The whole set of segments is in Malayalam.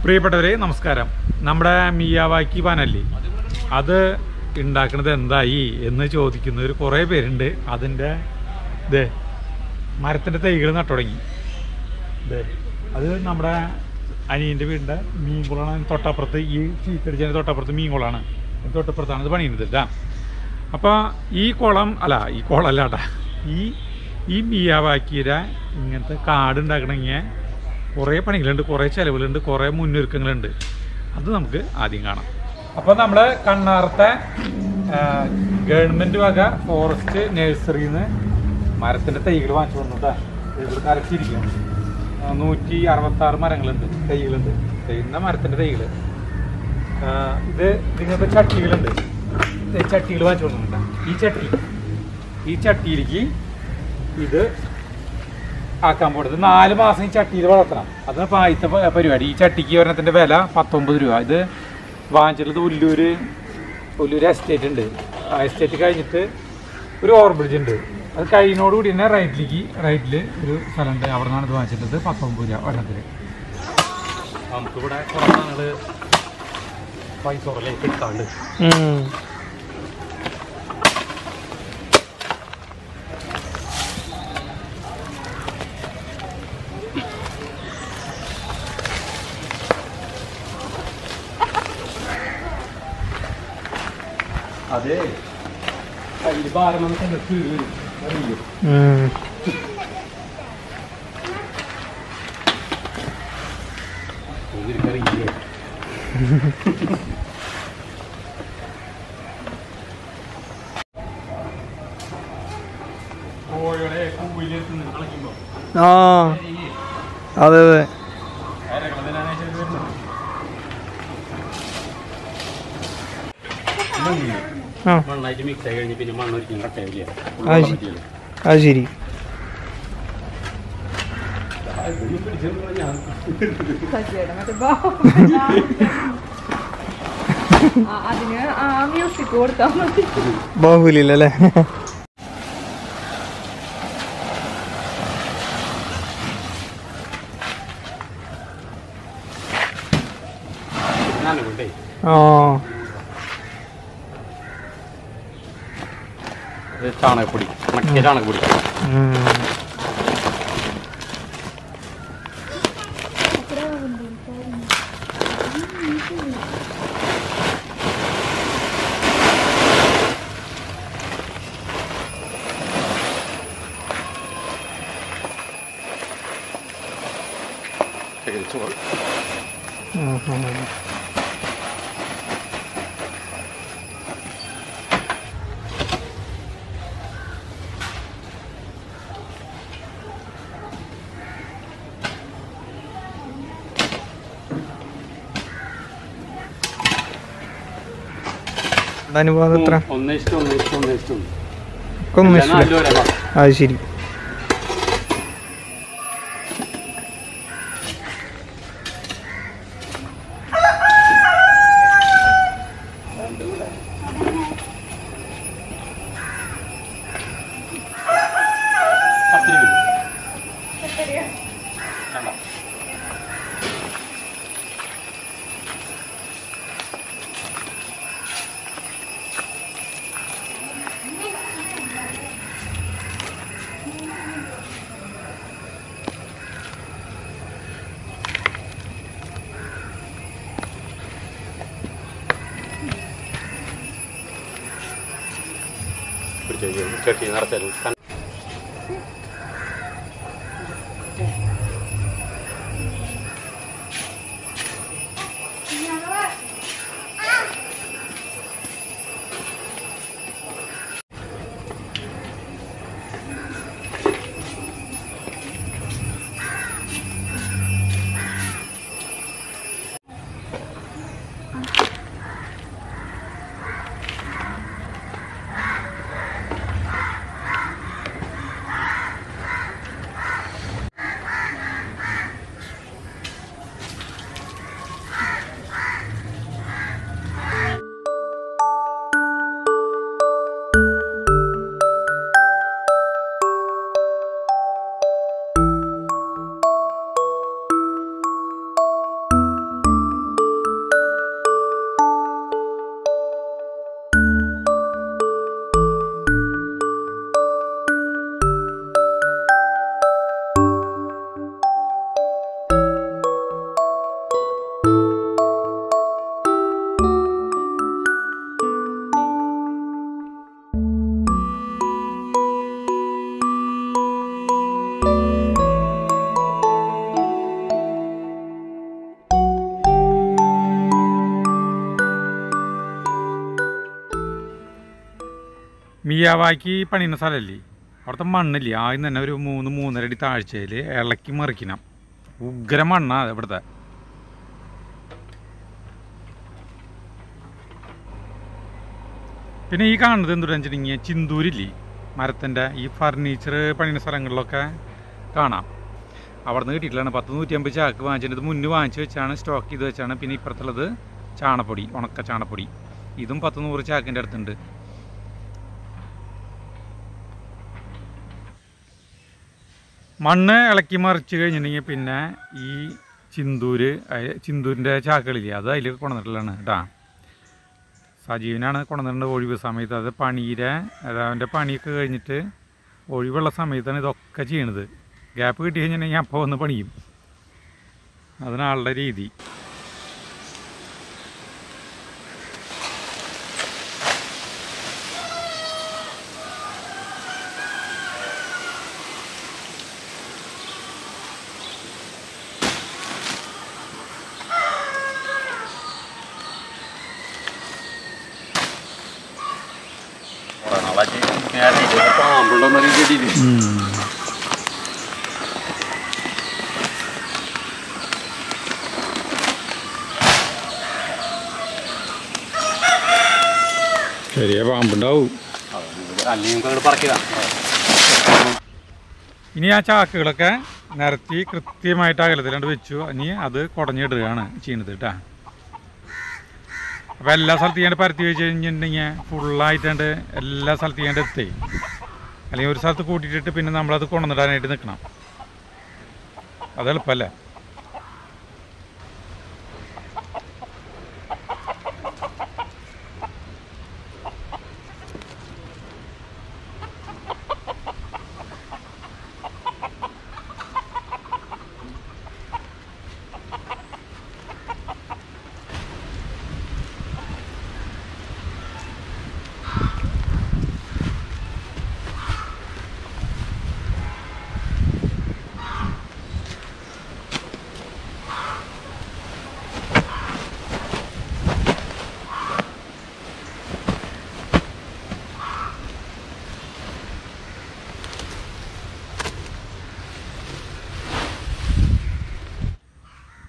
പ്രിയപ്പെട്ടവരെ നമസ്കാരം. നമ്മുടെ മിയാവാക്കി പാനല്ലേ, അത് ഉണ്ടാക്കുന്നത് എന്തായി എന്ന് ചോദിക്കുന്നവർ കുറേ പേരുണ്ട്. അതിൻ്റെ മരത്തിൻ്റെ തൈകൾ നട്ടുടങ്ങി. അത് നമ്മുടെ അനിയൻ്റെ വീടിൻ്റെ മീൻകുളമാണ്. തൊട്ടപ്പുറത്ത് ഈ ചീത്തടിച്ചതിൻ്റെ തൊട്ടപ്പുറത്ത് മീൻകുളമാണ്. തൊട്ടപ്പുറത്താണ് ഇത് പണിയുന്നത് കേട്ടോ. അപ്പോൾ ഈ കുളമല്ല കേട്ടോ, ഈ മിയാവാക്കിയുടെ ഇങ്ങനത്തെ കാട് ഉണ്ടാക്കണമെങ്കിൽ കുറേ പണികളുണ്ട്, കുറേ ചിലവുകളുണ്ട്, കുറേ മുന്നൊരുക്കങ്ങളുണ്ട്. അത് നമുക്ക് ആദ്യം കാണാം. അപ്പോൾ നമ്മൾ കണ്ണാറത്തെ ഗവൺമെൻറ് വക ഫോറസ്റ്റ് നഴ്സറിയിൽ നിന്ന് മരത്തിൻ്റെ തൈകൾ വാങ്ങിച്ചു വന്നിട്ടാ. ഇത് കരച്ചിരിക്കുകയാണ്. 166 മരങ്ങളുണ്ട്, തൈകളുണ്ട്. തൈന്ന മരത്തിൻ്റെ തൈകൾ. ഇങ്ങനത്തെ ചട്ടികളുണ്ട്. ചട്ടികൾ വാങ്ങിച്ചു വന്നിട്ടുണ്ട്. ഈ ചട്ടിയിലേക്ക് ഇത് ആക്കാൻ പോകുന്നത് 4 മാസം ഈ ചട്ടിയിൽ വളർത്തണം. അതാണ് ഇപ്പോൾ ആദ്യത്തെ പരിപാടി. ഈ ചട്ടിക്ക് ഒരെണ്ണത്തിൻ്റെ വില 19 രൂപ. ഇത് വാങ്ങിച്ചിട്ടുള്ളത് ഒല്ലൂർ എസ്റ്റേറ്റ് ഉണ്ട്. ആ എസ്റ്റേറ്റ് കഴിഞ്ഞിട്ട് ഒരു ഓവർബ്രിഡ്ജ് ഉണ്ട്. അത് കഴിഞ്ഞോടുകൂടി തന്നെ റൈറ്റിൽ ഒരു സ്ഥലമുണ്ട്. അവിടെ നിന്നാണ് ഇത് വാങ്ങിച്ചിട്ടുള്ളത്. 19 രൂപ ഒരെണ്ണത്തിന്. നമുക്കിവിടെ കുറേ സാധനങ്ങൾ പൈസ കുറലേക്ക് എടുക്കാണ്ട്. അതെ, കയ്യിൽ ഭാരം വന്നിട്ട് കീറി കോഴിയുടെ കൂവിലേക്ക് കളിക്കുമ്പോ അതെ മണ്ണായിട്ട് മിക്സ് ആയി കഴിഞ്ഞ് പിന്നെ മണ്ണൊരിക്കലും കട്ടയില്ല. അത് ശരി. ബാഹുലില്ലല്ലേ? ചാണകപ്പൊടി, മറ്റേ ചാണകപ്പൊടി. ചോറ് അനുഭവം എത്ര? 1:1. അത് ശരി. ചട്ടി നിറച്ചാലും മിയാവാക്കി പണിയുന്ന സ്ഥലമല്ലേ, അവിടുത്തെ മണ്ണില്ലേ ആദ്യം തന്നെ ഒരു 3-3.5 അടി താഴ്ചയിൽ ഇളക്കി മറിക്കണം. ഉഗ്ര മണ്ണാണ് ഇവിടുത്തെ. പിന്നെ ഈ കാണുന്നത് എന്തുകൊണ്ടാണെന്ന് വെച്ചിട്ടുണ്ടെങ്കിൽ ചിന്തൂരില്ലേ, മരത്തിൻ്റെ ഈ ഫർണിച്ചർ പണിയുന്ന സ്ഥലങ്ങളിലൊക്കെ കാണാം. അവിടെ നിന്ന് കിട്ടിയിട്ടുള്ളതാണ്. 100-150 ചാക്ക് വാങ്ങിച്ചിട്ട് മുന്നേ വാങ്ങിച്ച് വെച്ചാണ്, സ്റ്റോക്ക് ചെയ്ത് വെച്ചാണ്. പിന്നെ ഇപ്പുറത്തുള്ളത് ചാണപ്പൊടി, ഉണക്ക ചാണപ്പൊടി. ഇതും 100-100 ചാക്കിൻ്റെ അടുത്തുണ്ട്. മണ്ണ് ഇളക്കി മറിച്ച് കഴിഞ്ഞിട്ടുണ്ടെങ്കിൽ പിന്നെ ഈ ചിന്തൂരിൻ്റെ ചാക്കുകളില്ലേ, അത് അതിൽ കൊണ്ടുവന്നിട്ടുള്ളതാണ് കേട്ടോ. സജീവനാണ് കൊണ്ടുവന്നിട്ടുണ്ട് ഒഴിവ് സമയത്ത്. അത് അവൻ്റെ പണിയൊക്കെ കഴിഞ്ഞിട്ട് ഒഴിവുള്ള സമയത്താണ് ഇതൊക്കെ ചെയ്യണത്. ഗ്യാപ്പ് കിട്ടി കഴിഞ്ഞിട്ടുണ്ടെങ്കിൽ അപ്പോൾ വന്ന് പണിയും. അതിനാളുടെ രീതി. ചെറിയ പാമ്പുണ്ടാവും. ഇനി ആ ചാക്കുകളൊക്കെ നിരത്തി കൃത്യമായിട്ട് അകലത്തിലാണ്ട് വെച്ചു. ഇനി അത് കുടഞ്ഞിടുകയാണ് ചെയ്യുന്നത് കേട്ടോ. അപ്പോൾ എല്ലാ സ്ഥലത്തേക്കാണ്ട് പരത്തി വെച്ച് കഴിഞ്ഞിട്ടുണ്ടെങ്കിൽ ഫുള്ളായിട്ടാണ്ട് എല്ലാ സ്ഥലത്തേക്കാണ്ട് എത്തി. അല്ലെങ്കിൽ ഒരു സ്ഥലത്ത് കൂട്ടിയിട്ടിട്ട് പിന്നെ നമ്മളത് കൊണ്ടുവന്നിടാനായിട്ട് നിൽക്കണം. അത് എളുപ്പമല്ലേ.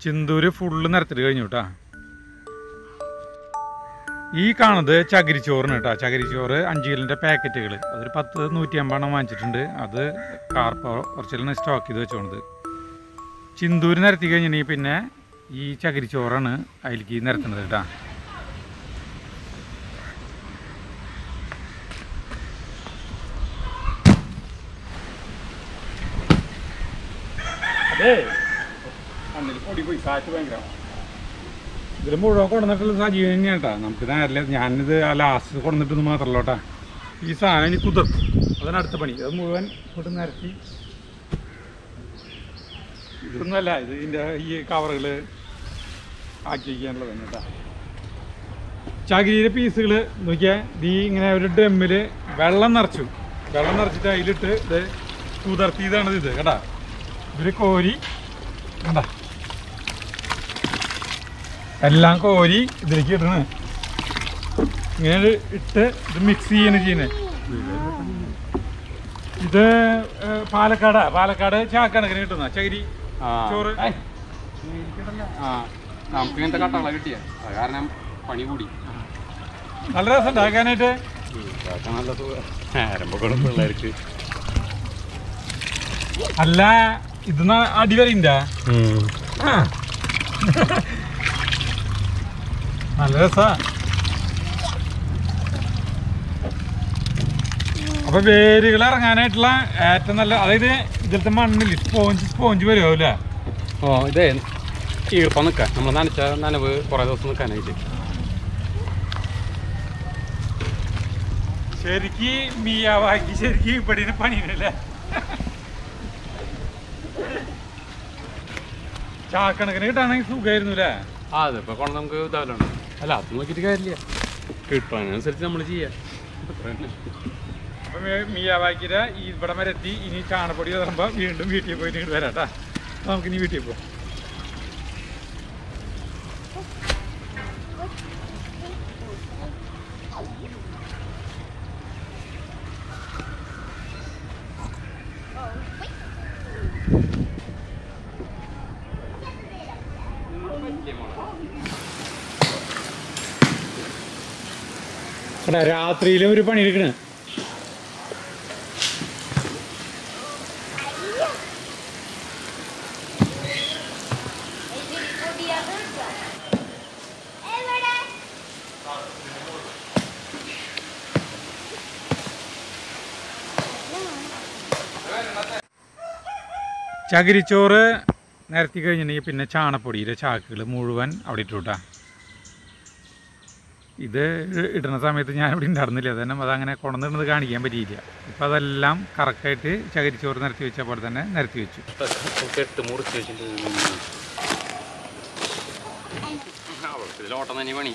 ചിന്തൂര് ഫുള്ള് നിരത്തിട്ട് കഴിഞ്ഞു കേട്ടോ. ഈ കാണുന്നത് ചകിരിച്ചോറിന് കേട്ടോ. ചകിരിച്ചോറ് 5 കിലോൻ്റെ പാക്കറ്റുകൾ, അതൊരു 100-150 വാങ്ങിച്ചിട്ടുണ്ട്. അത് കുറച്ചിലാണ് സ്റ്റോക്ക് ചെയ്ത് വെച്ചോണത്. ചിന്തൂര് നിരത്തി കഴിഞ്ഞിട്ടുണ്ടെങ്കിൽ പിന്നെ ഈ ചകിരിച്ചോറാണ് അതിലേക്ക് നിരത്തുന്നത് കേട്ടോ. അതെ പൊടി പോയി കാറ്റ് ഭയങ്കര. ഇതിൽ മുഴുവൻ കൊണ്ടുവന്നിട്ടുള്ള സജീവൻ തന്നെയാണ് കേട്ടോ. നമുക്ക് നേരില്ല, ഞാനിത് ആ ലാസ്റ്റ് കൊണ്ടുവന്നിട്ടൊന്നും മാത്രമല്ല കേട്ടോ. ഈ സാധനം ഇനി കുതിർക്കും, അതാണ് അടുത്ത പണി. അത് മുഴുവൻ കൊണ്ട് നിരത്തി. ഇതൊന്നുമല്ല, ഇത് ഇതിൻ്റെ ഈ കവറുകൾ ആക്കി വയ്ക്കാനുള്ളത് തന്നെ കേട്ടോ. ചകിരിയുടെ പീസുകൾ നോക്കിയാൽ ഇങ്ങനെ ഒരു ഡ്രമ്മിൽ വെള്ളം നിറച്ചിട്ട് അതിലിട്ട് ഇത് കുതിർത്തിയതാണ് ഇത് കേട്ടോ. ഇതിൽ കോരി കണ്ടാ എല്ലാം കോരി ഇതിലേക്ക് ഇടണ. ഇങ്ങനെ ഇട്ട് ഇത് മിക്സ് ചെയ്യുന്നത്. ഇത് പാലക്കാട് ചാക്കണക്കിന് കിട്ടുന്ന ചകിരി ചോറ്. നമുക്ക് ഇങ്ങനത്തെ കട്ടകളെ കിട്ടിയ കാരണം പണി കൂടി. നല്ല രസം ഉണ്ടാക്കാനായിട്ട്. പിള്ളേർക്ക് അല്ല ഇത് അടിവരയിണ്ടാ. നല്ല രസാ. അപ്പൊ വേരുകൾ ഇറങ്ങാനായിട്ടുള്ള ഏറ്റവും നല്ല, അതായത് ഇതിലത്തെ മണ്ണിൽ സ്പോഞ്ച് വരുമല്ലേ. ഇതേ ഈർപ്പം നിൽക്കാൻ നമ്മൾ നനവ് കുറേ ദിവസം നിൽക്കാനായിട്ട്. ശരിക്ക് മിയാവാക്കി ശരിക്കും ഇവിടെ പണിയല്ലേ. ചാക്കണക്കിന് കിട്ടാണെങ്കിൽ സുഖമായിരുന്നു അല്ലേ. അതിപ്പോൾ കൊണ്ട് നമുക്ക് ഇതാവലാണ്. അല്ല അത് നോക്കിയിട്ട് കാര്യമില്ല, കിട്ടുന്നതിനനുസരിച്ച് നമ്മൾ ചെയ്യാം. അപ്പം മിയാവാക്കിയുടെ ഇവിടെ വരെ എത്തി. ഇനി ചാണപ്പൊടി തരുമ്പോൾ വീണ്ടും വീട്ടിൽ പോയിട്ട് ഇങ്ങോട്ട് വരാം കേട്ടോ. നമുക്കിനി വീട്ടിൽ പോകാം. രാത്രിയിലും ഒരു പണിയെടുക്കണ ചകിരിച്ചോറ് നിരത്തി കഴിഞ്ഞിട്ടുണ്ടെങ്കിൽ പിന്നെ ചാണപ്പൊടിയുടെ ചാക്കുകൾ മുഴുവൻ അവിടെ ഇട്ടു കേട്ടാ. ഇത് ഇടുന്ന സമയത്ത് ഞാനിവിടെ ഉണ്ടായിരുന്നില്ല, അതങ്ങനെ കൊണ്ടുവന്നിടുന്നത് കാണിക്കാൻ പറ്റിയില്ല. ഇപ്പം അതെല്ലാം കറക്റ്റായിട്ട് ചകിരിച്ചോറ് നിരത്തി വെച്ച പോലെ തന്നെ നിരത്തി വെച്ചു. ഓട്ടം തന്നെ പണി.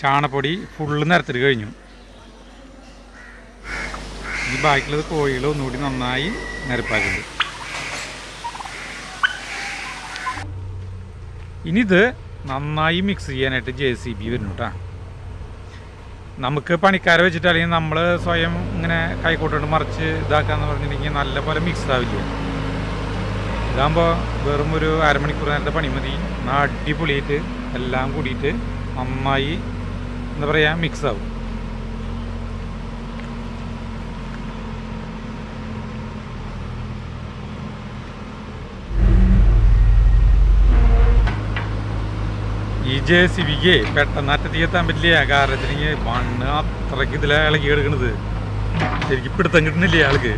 ചാണപ്പൊടി ഫുള്ള് നിരത്തിട്ട് കഴിഞ്ഞു. ഈ ബാക്കിയുള്ളത് കോഴികൾ ഒന്നുകൂടി നന്നായി നിരപ്പാക്കുന്നുണ്ട്. ഇനിയിത് നന്നായി മിക്സ് ചെയ്യാനായിട്ട് JCB വരുന്നു കേട്ടോ. നമുക്ക് പണിക്കാരെ വെച്ചിട്ട് അല്ലെങ്കിൽ നമ്മൾ സ്വയം ഇങ്ങനെ കൈക്കോട്ടുകൊണ്ട് മറിച്ച് ഇതാക്കാന്ന് പറഞ്ഞിട്ടുണ്ടെങ്കിൽ നല്ല പോലെ മിക്സ് ആവില്ല. ഇതാകുമ്പോൾ വെറും ഒരു അരമണിക്കൂർ നേരത്തെ പണി മതി. അടിപൊളിയായിട്ട് എല്ലാം കൂടിയിട്ട് നന്നായി എന്താ പറയുക മിക്സ് ആവും. ഈ JCBക്ക് പെട്ടെന്ന് അറ്റത്തിയെത്താൻ പറ്റില്ല. കാരണം മണ്ണ് അത്രയ്ക്ക് ഇതിലെ ഇളകി എടുക്കണത് ശരിക്കും പിടുത്തം കിട്ടുന്നില്ലേ ആൾക്ക്.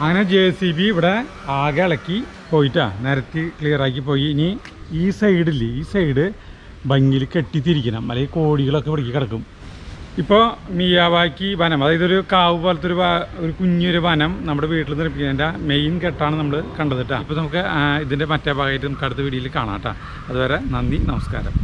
അങ്ങനെ JCB ഇവിടെ ആകെ ഇളക്കി പോയിട്ടാ നിരത്തി ക്ലിയറാക്കി പോയി. ഇനി ഈ സൈഡില്ലേ, ഈ സൈഡ് ഭംഗിയിൽ കെട്ടിത്തിരിക്കണം, അല്ലെങ്കിൽ കോടികളൊക്കെ ഇവിടേക്ക് കിടക്കും. ഇപ്പോൾ മിയാവാക്കി വനം, അതായത് ഒരു കാവ് പോലത്തെ ഒരു കുഞ്ഞൊരു വനം നമ്മുടെ വീട്ടിൽ നിർമ്മിക്കുന്നതിൻ്റെ മെയിൻ കെട്ടാണ് നമ്മൾ കണ്ടത് കേട്ടോ. ഇപ്പോൾ നമുക്ക് ഇതിൻ്റെ മറ്റേ ഭാഗമായിട്ട് നമുക്ക് അടുത്ത വീഡിയോയിൽ കാണാം കേട്ടോ. അതുവരെ നന്ദി, നമസ്കാരം.